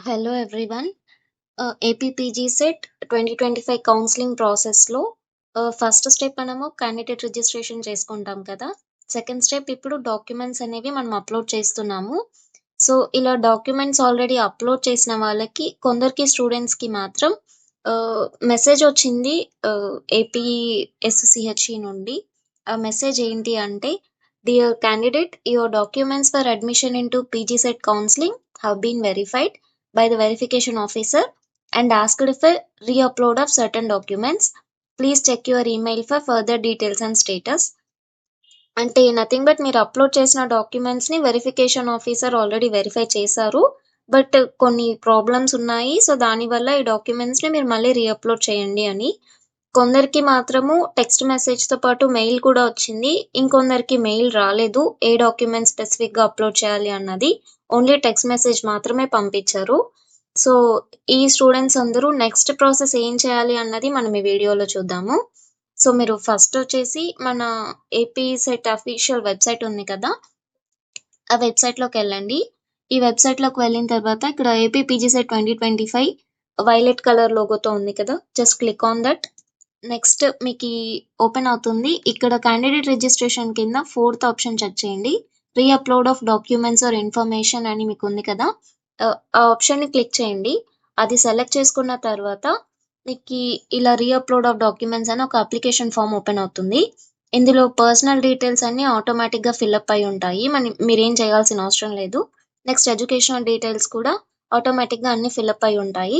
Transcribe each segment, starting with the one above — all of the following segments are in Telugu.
Hello everyone. APPG set 2025 counselling ప్రాసెస్‌లో ఫస్ట్ స్టెప్ మనము క్యాండిడేట్ రిజిస్ట్రేషన్ చేసుకుంటాం కదా! సెకండ్ స్టెప్ ఇప్పుడు డాక్యుమెంట్స్ అనేవి మనం అప్‌లోడ్ చేస్తున్నాము. సో, ఇలా డాక్యుమెంట్స్ ఆల్రెడీ అప్‌లోడ్ చేసిన వాళ్ళకి కొందరికి స్టూడెంట్స్‌కి మాత్రం మెసేజ్ వచ్చింది ఏపీఎస్‌సీహెచ్‌ఈ నుండి. ఆ మెసేజ్ ఏంటి అంటే, dear candidate, your documents for admission into PG CET counselling have been verified by the verification officer and asked for re-upload of certain documents. Please check your email for further details and status. అంటే నథింగ్ బట్ మీరు అప్లోడ్ చేసిన డాక్యుమెంట్స్‌ని వెరిఫికేషన్ ఆఫీసర్ ఆల్రెడీ వెరిఫై చేశారు. బట్ కొన్ని ప్రాబ్లమ్స్ ఉన్నాయి. సో, దానివల్ల ఈ డాక్యుమెంట్స్‌ని మీరు మళ్ళీ రీఅప్లోడ్ చేయండి అని. కొందరికి మాత్రము టెక్స్ట్ మెసేజ్‌తో పాటు మెయిల్ కూడా వచ్చింది. ఇంకొందరికి మెయిల్ రాలేదు. ఏ డాక్యుమెంట్స్ స్పెసిఫిక్‌గా అప్లోడ్ చేయాలి అన్నది. ఓన్లీ టెక్స్ట్ మెసేజ్ మాత్రమే పంపించారు. సో, ఈ స్టూడెంట్స్ అందరూ నెక్స్ట్ ప్రాసెస్ ఏం చేయాలి అన్నది మనం ఈ వీడియోలో చూద్దాము. సో, మీరు ఫస్ట్ వచ్చేసి మన ఏపీ సెట్ అఫీషియల్ వెబ్‌సైట్ ఉంది కదా! ఆ వెబ్‌సైట్‌లోకెళ్ళండి. ఈ వెబ్‌సైట్‌లోకి వెళ్ళిన తర్వాత ఇక్కడ ఏపీపీజీ సెట్ 2025 వైలెట్ కలర్ లోగోతో ఉంది కదా! Just click on that. Next మీకీ ఓపెన్ అవుతుంది. ఇక్కడ క్యాండిడేట్ రిజిస్ట్రేషన్ కింద ఫోర్త్ ఆప్షన్ చెక్ చేయండి. Re-upload of documents or information అని మీకుంది కదా! ఆ ఆప్షన్‌ని క్లిక్ చేయండి. అది సెలెక్ట్ చేసుకున్న తర్వాత మీకీ ఇలా రీఅప్లోడ్ ఆఫ్ డాక్యుమెంట్స్ అని ఒక అప్లికేషన్ ఫార్మ్ ఓపెన్ అవుతుంది. ఇందులో పర్సనల్ డీటెయిల్స్ అన్నీ ఆటోమేటిక్‌గా ఫిలప్ అయి ఉంటాయి. మీరేం చేయాల్సిన అవసరం లేదు. నెక్స్ట్ ఎడ్యుకేషనల్ డీటెయిల్స్ కూడా ఆటోమేటిక్‌గా అన్నీ ఫిలప్ అయి ఉంటాయి.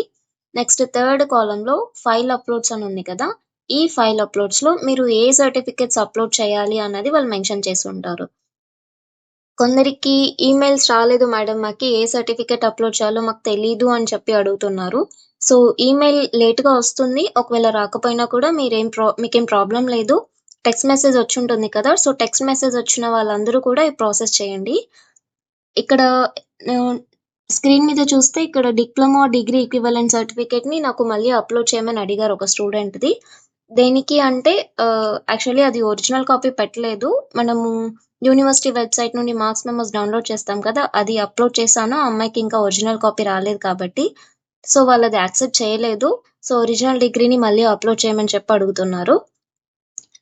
నెక్స్ట్ థర్డ్ కాలమ్‌లో ఫైల్ అప్‌లోడ్స్ అని ఉంది కదా! ఈ ఫైల్ అప్‌లోడ్స్‌లో మీరు ఏ సర్టిఫికేట్స్ అప్‌లోడ్ చేయాలి అన్నది వాళ్ళు మెన్షన్ చేసి ఉంటారు. కొందరికి ఈమెయిల్స్ రాలేదు మేడం మాకి ఏ సర్టిఫికేట్ అప్‌లోడ్ చేయాలో మాకు తెలీదు అని చెప్పి అడుగుతున్నారు. సో, ఈమెయిల్ లేట్‌గా వస్తుంది. ఒకవేళ రాకపోయినా కూడా మీకేం ప్రాబ్లమ్ లేదు. టెక్స్ట్ మెసేజ్ వచ్చుంటుంది కదా! సో, టెక్స్ట్ మెసేజ్ వచ్చిన వాళ్ళందరూ కూడా ఈ ప్రాసెస్ చేయండి. ఇక్కడ ఆహ్, స్క్రీన్ మీద చూస్తే ఇక్కడ డిప్లొమా, డిగ్రీ ఈక్వివలెంట్ సర్టిఫికేట్‌ని నాకు మళ్ళీ అప్‌లోడ్ చేయమని అడిగారు ఒక స్టూడెంట్‌ది. దేనికి అంటే యాక్చువల్లీ అది ఒరిజినల్ కాపీ పెట్టలేదు. మనము యూనివర్సిటీ వెబ్‌సైట్ నుండి మార్క్స్ మెమోస్ డౌన్‌లోడ్ చేస్తాం కదా! అది అప్‌లోడ్ చేశాను. ఆ అమ్మాయికి ఇంకా ఒరిజినల్ కాపీ రాలేదు కాబట్టి. సో, వాళ్ళది యాక్సెప్ట్ చేయలేదు. సో, ఒరిజినల్ డిగ్రీని మళ్ళీ అప్‌లోడ్ చేయమని చెప్పి అడుగుతున్నారు.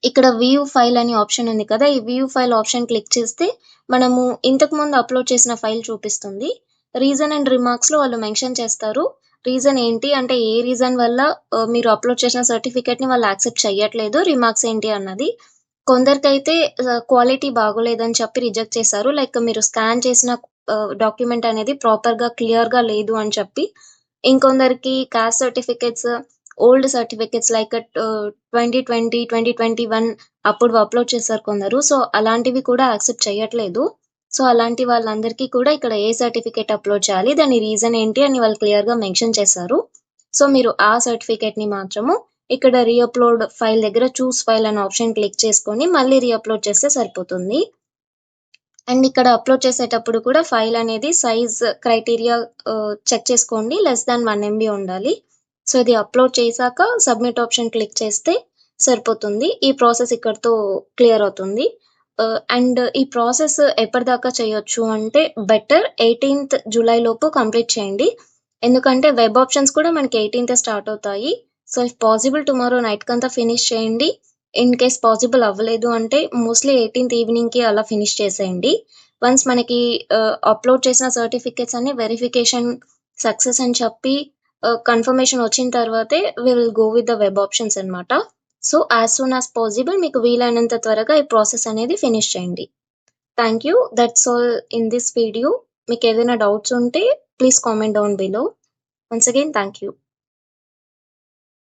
ఇక్కడ వ్యూ ఫైల్ అని ఆప్షన్ ఉంది కదా! ఈ వ్యూ ఫైల్ ఆప్షన్ క్లిక్ చేస్తే మనము ఇంతకుముందు అప్‌లోడ్ చేసిన ఫైల్ చూపిస్తుంది. రీజన్ అండ్ రిమార్క్స్‌లో వాళ్ళు మెన్షన్ చేస్తారు. రీజన్ ఏంటి అంటే ఏ రీజన్ వల్ల మీరు అప్‌లోడ్ చేసిన సర్టిఫికేట్‌ని వాళ్ళు యాక్సెప్ట్ చెయ్యట్లేదు. రిమార్క్స్ ఏంటి అన్నది. కొందరికైతే క్వాలిటీ బాగోలేదని చెప్పి రిజెక్ట్ చేశారు. లైక్ మీరు స్కాన్ చేసిన డాక్యుమెంట్ అనేది ప్రాపర్‌గా, క్లియర్‌గా లేదు అని చెప్పి. ఇంకొందరికి caste certificates, old certificates like 2020, 2021 అప్పుడు అప్‌లోడ్ చేశారు కొందరు. సో, అలాంటివి కూడా యాక్సెప్ట్ చెయ్యట్లేదు. సో, అలాంటి వాళ్ళందరికీ కూడా ఇక్కడ ఏ సర్టిఫికేట్ అప్‌లోడ్ చేయాలి, దాని రీజన్ ఏంటి అని వాళ్ళు క్లియర్‌గా మెన్షన్ చేశారు. సో, మీరు ఆ సర్టిఫికేట్‌ని మాత్రము ఇక్కడ రీఅప్‌లోడ్ ఫైల్ దగ్గర చూస్ ఫైల్ అనే ఆప్షన్ క్లిక్ చేసుకొని మళ్ళీ రీఅప్‌లోడ్ చేస్తే సరిపోతుంది. అండ్ ఇక్కడ అప్‌లోడ్ చేసేటప్పుడు కూడా ఫైల్ అనేది సైజ్ క్రైటీరియా చెక్ చేసుకోండి. లెస్ థాన్ 1 ఎంబీ ఉండాలి. సో, ఇది అప్‌లోడ్ చేశాక సబ్మిట్ ఆప్షన్ క్లిక్ చేస్తే సరిపోతుంది. ఈ ప్రాసెస్ ఇక్కడితో క్లియర్ అవుతుంది. అండ్ ఈ ప్రాసెస్ ఎప్పటిదాకా చేయొచ్చు అంటే బెటర్ 18th జులై లోపు కంప్లీట్ చేయండి. ఎందుకంటే వెబ్ ఆప్షన్స్ కూడా మనకి 18థ్ స్టార్ట్ అవుతాయి. సో, ఇఫ్ పాసిబుల్ టుమారో నైట్‌కంతా ఫినిష్ చేయండి. ఇన్ కేస్ పాసిబుల్ అవ్వలేదు అంటే మోస్ట్‌లీ 18థ్ ఈవినింగ్‌కి అలా ఫినిష్ చేసేయండి. వన్స్ మనకి అప్‌లోడ్ చేసిన సర్టిఫికేట్స్ అన్నీ వెరిఫికేషన్ సక్సెస్ అని చెప్పి కన్ఫర్మేషన్ వచ్చిన తర్వాతే we will go with the web options అన్నమాట. So, as soon as possible మీకు వీలైనంత త్వరగా ఈ ప్రాసెస్ అనేది ఫినిష్ చేయండి. Thank you. That's all in this video. మీకేదైనా డౌట్స్ ఉంటే please comment down below. Once again thank you.